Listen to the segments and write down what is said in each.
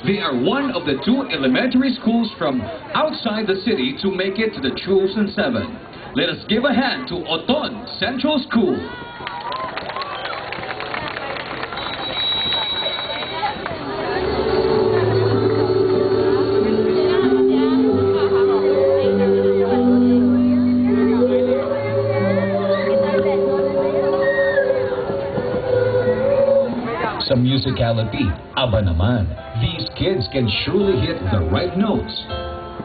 They are one of the 2 elementary schools from outside the city to make it to the chosen 7. Let us give a hand to Oton Central School. Sa musicality, aba naman, these kids can surely hit the right notes.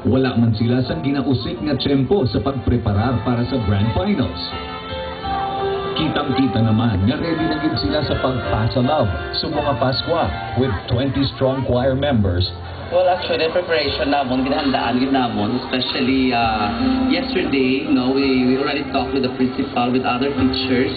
Wala man sila sa ginausik nga tempo sa pagpreparar para sa Grand Finals. Kitang-kita naman nga ready na gid sila sa pagpasalaw sa mga Paskwa with 20 strong choir members. Well, actually, preparation namon, ginahandaan gid namon, especially yesterday, we already talked with the principal, with other teachers,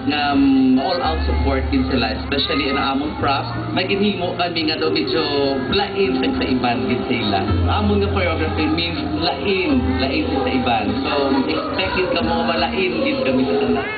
na all-out support din sila, especially in among props. May ginhimo kami nga daw medyo lain sa iban din sila. Among nga choreography means lain sa iban. So, expected ka mo malain din kami sa tanan.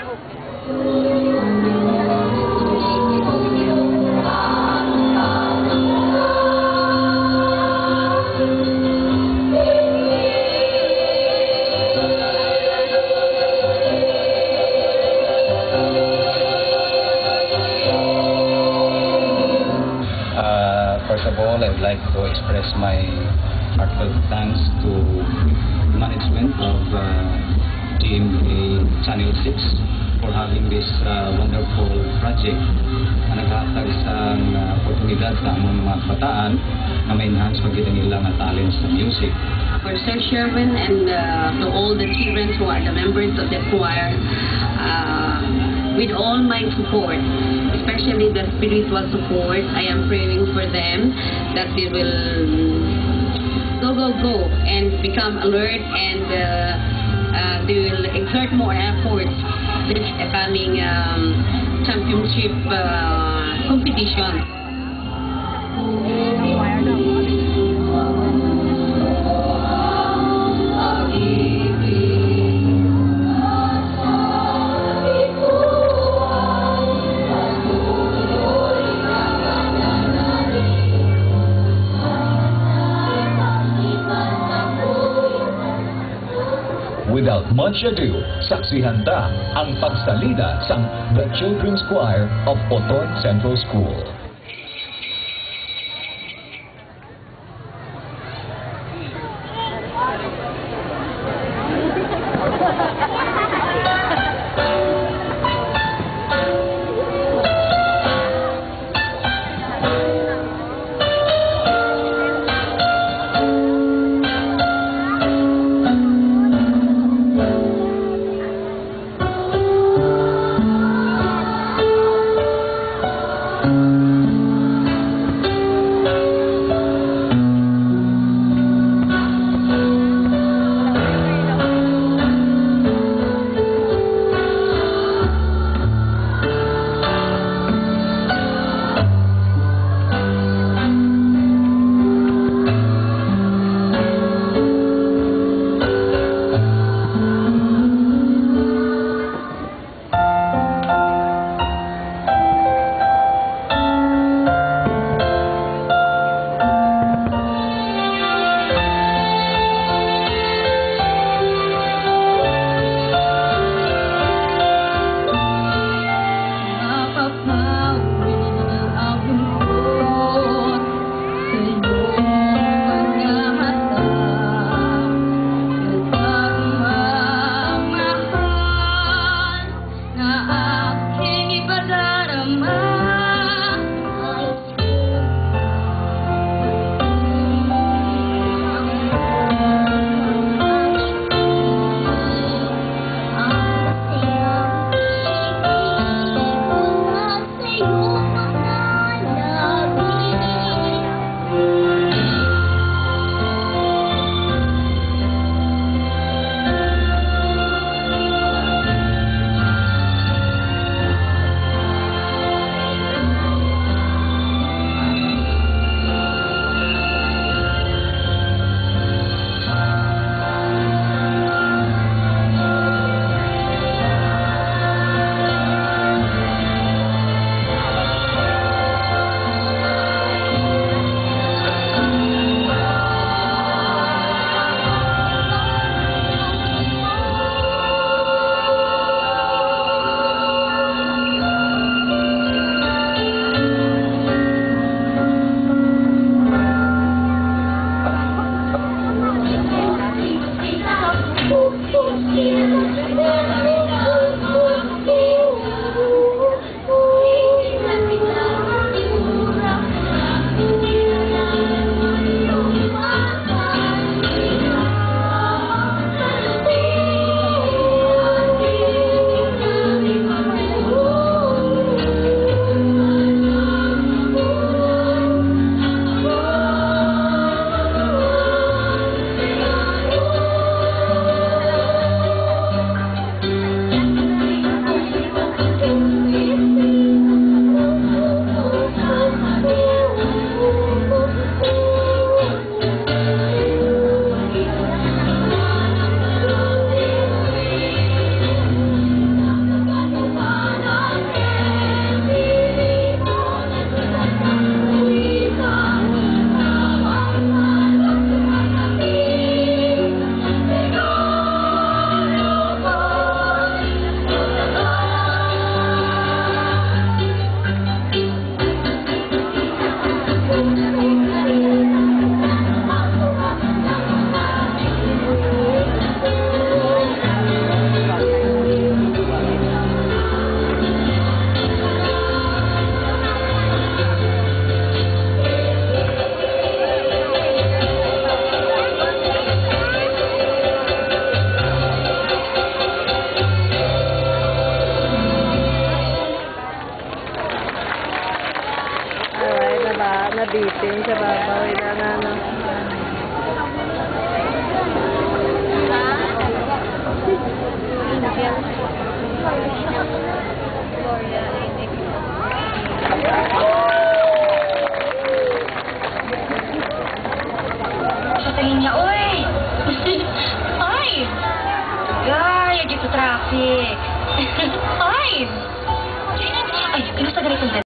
First of all, I'd like to express my heartfelt thanks to management of GMA Channel 6 for having this wonderful project na naghatag sa oportunidad sa among mga kabataan na ma-enhance pagkita nila nga talents sa music. For Sir Sherwin and to all the children who are the members of the choir, with all my support, especially the spiritual support, I am praying for them that they will go and become alert, and they will exert more efforts this coming championship competition. Without much ado, saksihan ta ang pagsalida sa The Children's Choir of Oton Central School. sa babaw. Ila na, no?